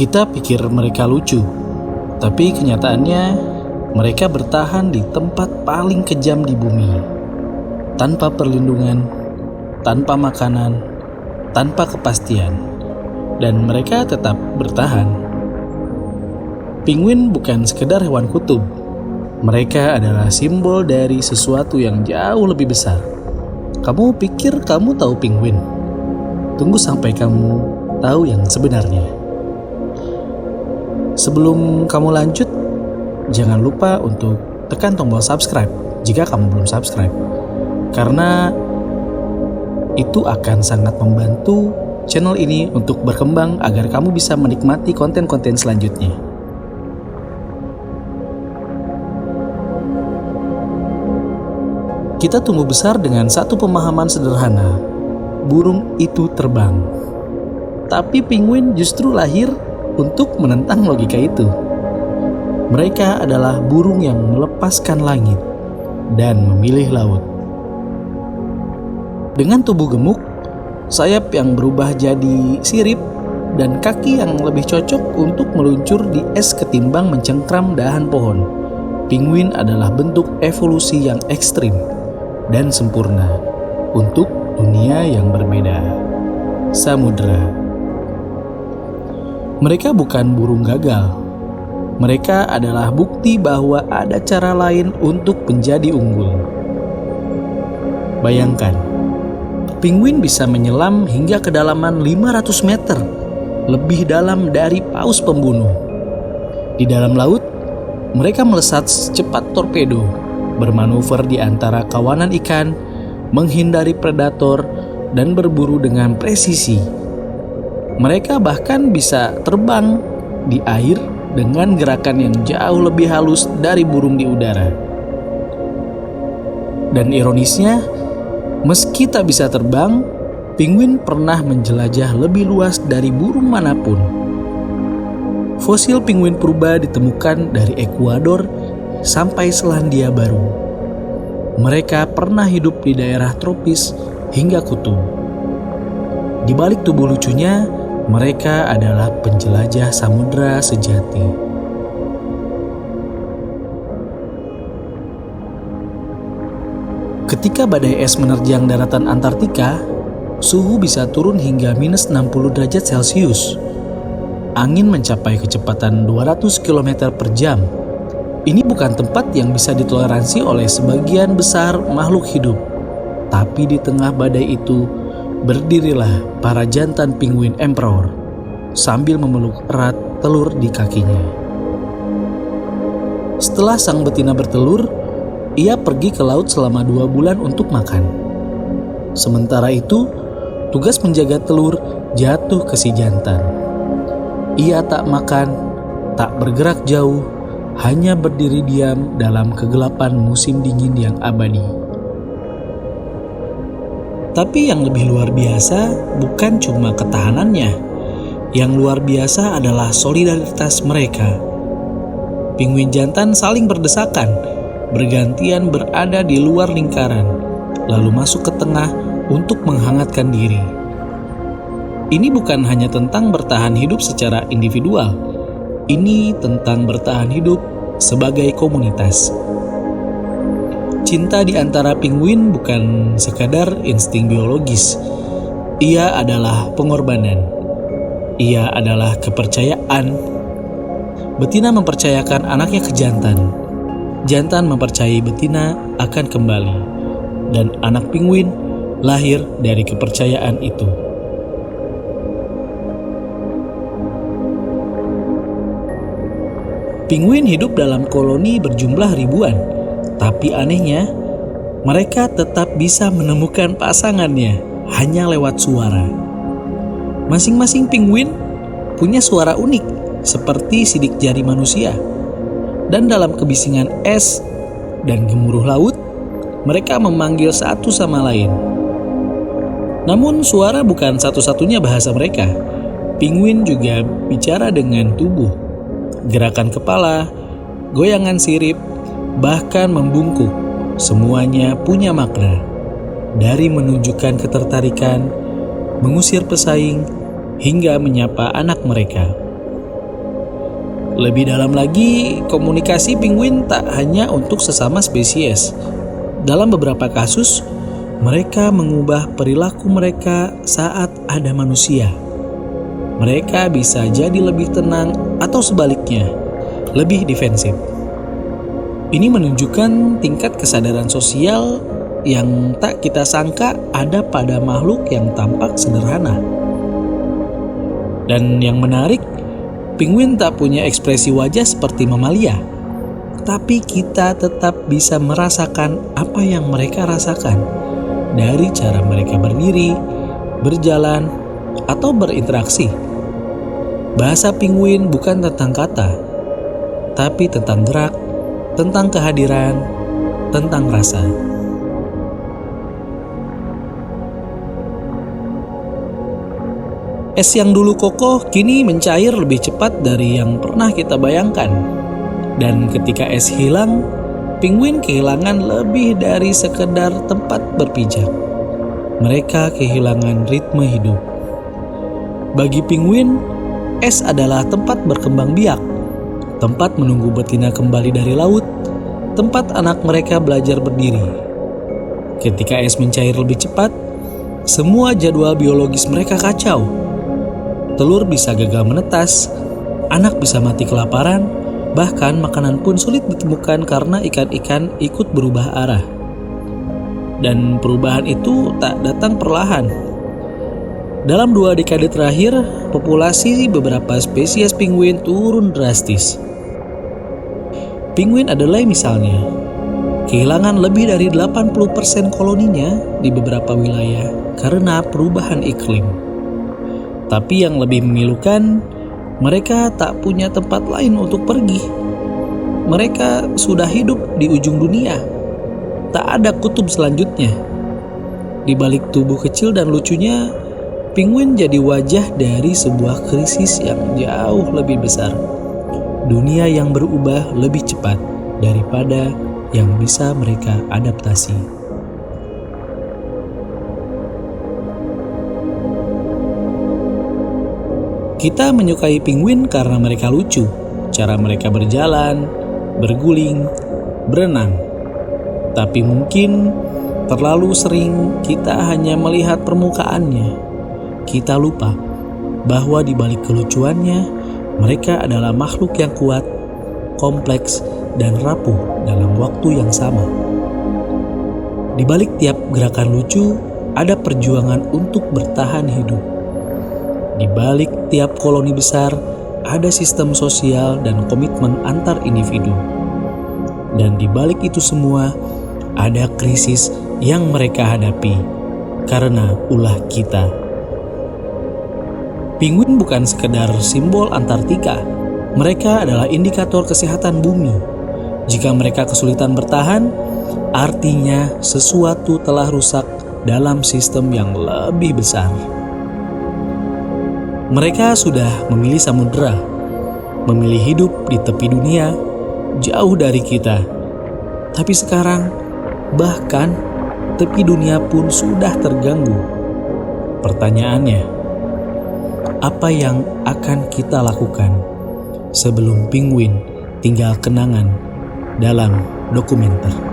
Kita pikir mereka lucu, tapi kenyataannya mereka bertahan di tempat paling kejam di bumi, tanpa perlindungan, tanpa makanan, tanpa kepastian, dan mereka tetap bertahan. Penguin bukan sekedar hewan kutub, mereka adalah simbol dari sesuatu yang jauh lebih besar. Kamu pikir kamu tahu penguin? Tunggu sampai kamu tahu yang sebenarnya. Sebelum kamu lanjut, jangan lupa untuk tekan tombol subscribe jika kamu belum subscribe, karena itu akan sangat membantu channel ini untuk berkembang agar kamu bisa menikmati konten-konten selanjutnya. Kita tumbuh besar dengan satu pemahaman sederhana, burung itu terbang. Tapi penguin justru lahir untuk menentang logika itu. Mereka adalah burung yang melepaskan langit dan memilih laut. Dengan tubuh gemuk, sayap yang berubah jadi sirip, dan kaki yang lebih cocok untuk meluncur di es ketimbang mencengkram dahan pohon, penguin adalah bentuk evolusi yang ekstrim dan sempurna untuk dunia yang berbeda. Samudra. Mereka bukan burung gagal. Mereka adalah bukti bahwa ada cara lain untuk menjadi unggul. Bayangkan, penguin bisa menyelam hingga kedalaman 500 meter, lebih dalam dari paus pembunuh. Di dalam laut, mereka melesat secepat torpedo, bermanuver di antara kawanan ikan, menghindari predator, dan berburu dengan presisi. Mereka bahkan bisa terbang di air dengan gerakan yang jauh lebih halus dari burung di udara. Dan ironisnya, meski tak bisa terbang, penguin pernah menjelajah lebih luas dari burung manapun. Fosil penguin purba ditemukan dari Ekuador sampai Selandia Baru. Mereka pernah hidup di daerah tropis hingga kutub. Di balik tubuh lucunya, mereka adalah penjelajah samudra sejati. Ketika badai es menerjang daratan Antartika, suhu bisa turun hingga minus 60 derajat Celcius. Angin mencapai kecepatan 200 km per jam. Ini bukan tempat yang bisa ditoleransi oleh sebagian besar makhluk hidup. Tapi di tengah badai itu, berdirilah para jantan penguin emperor sambil memeluk erat telur di kakinya. Setelah sang betina bertelur, ia pergi ke laut selama 2 bulan untuk makan. Sementara itu, tugas menjaga telur jatuh ke si jantan. Ia tak makan, tak bergerak jauh, hanya berdiri diam dalam kegelapan musim dingin yang abadi. Tapi yang lebih luar biasa bukan cuma ketahanannya. Yang luar biasa adalah solidaritas mereka. Penguin jantan saling berdesakan, bergantian berada di luar lingkaran, lalu masuk ke tengah untuk menghangatkan diri. Ini bukan hanya tentang bertahan hidup secara individual. Ini tentang bertahan hidup sebagai komunitas. Cinta di antara penguin bukan sekadar insting biologis. Ia adalah pengorbanan. Ia adalah kepercayaan. Betina mempercayakan anaknya ke jantan. Jantan mempercayai betina akan kembali. Dan anak penguin lahir dari kepercayaan itu. Penguin hidup dalam koloni berjumlah ribuan. Tapi anehnya, mereka tetap bisa menemukan pasangannya hanya lewat suara. Masing-masing penguin punya suara unik seperti sidik jari manusia. Dan dalam kebisingan es dan gemuruh laut, mereka memanggil satu sama lain. Namun suara bukan satu-satunya bahasa mereka. Penguin juga bicara dengan tubuh, gerakan kepala, goyangan sirip, bahkan membungkuk, semuanya punya makna. Dari menunjukkan ketertarikan, mengusir pesaing, hingga menyapa anak mereka. Lebih dalam lagi, komunikasi penguin tak hanya untuk sesama spesies. Dalam beberapa kasus, mereka mengubah perilaku mereka saat ada manusia. Mereka bisa jadi lebih tenang atau sebaliknya, lebih defensif. Ini menunjukkan tingkat kesadaran sosial yang tak kita sangka ada pada makhluk yang tampak sederhana. Dan yang menarik, penguin tak punya ekspresi wajah seperti mamalia, tapi kita tetap bisa merasakan apa yang mereka rasakan dari cara mereka berdiri, berjalan, atau berinteraksi. Bahasa penguin bukan tentang kata, tapi tentang gerak, tentang kehadiran, tentang rasa. Es yang dulu kokoh kini mencair lebih cepat dari yang pernah kita bayangkan. Dan ketika es hilang, penguin kehilangan lebih dari sekedar tempat berpijak. Mereka kehilangan ritme hidup. Bagi penguin, es adalah tempat berkembang biak, tempat menunggu betina kembali dari laut, tempat anak mereka belajar berdiri. Ketika es mencair lebih cepat, semua jadwal biologis mereka kacau. Telur bisa gagal menetas, anak bisa mati kelaparan, bahkan makanan pun sulit ditemukan karena ikan-ikan ikut berubah arah. Dan perubahan itu tak datang perlahan. Dalam 2 dekade terakhir, populasi beberapa spesies penguin turun drastis. Penguin Adelaide misalnya, kehilangan lebih dari 80% koloninya di beberapa wilayah karena perubahan iklim. Tapi yang lebih memilukan, mereka tak punya tempat lain untuk pergi. Mereka sudah hidup di ujung dunia. Tak ada kutub selanjutnya. Di balik tubuh kecil dan lucunya, penguin jadi wajah dari sebuah krisis yang jauh lebih besar. Dunia yang berubah lebih cepat daripada yang bisa mereka adaptasi. Kita menyukai penguin karena mereka lucu, cara mereka berjalan, berguling, berenang. Tapi mungkin terlalu sering kita hanya melihat permukaannya. Kita lupa bahwa di balik kelucuannya, mereka adalah makhluk yang kuat, kompleks, dan rapuh dalam waktu yang sama. Di balik tiap gerakan lucu, ada perjuangan untuk bertahan hidup. Di balik tiap koloni besar, ada sistem sosial dan komitmen antar individu. Dan di balik itu semua, ada krisis yang mereka hadapi karena ulah kita. Penguin bukan sekedar simbol Antartika. Mereka adalah indikator kesehatan bumi. Jika mereka kesulitan bertahan, artinya sesuatu telah rusak dalam sistem yang lebih besar. Mereka sudah memilih samudera, memilih hidup di tepi dunia, jauh dari kita. Tapi sekarang, bahkan tepi dunia pun sudah terganggu. Pertanyaannya, apa yang akan kita lakukan sebelum penguin tinggal kenangan dalam dokumenter?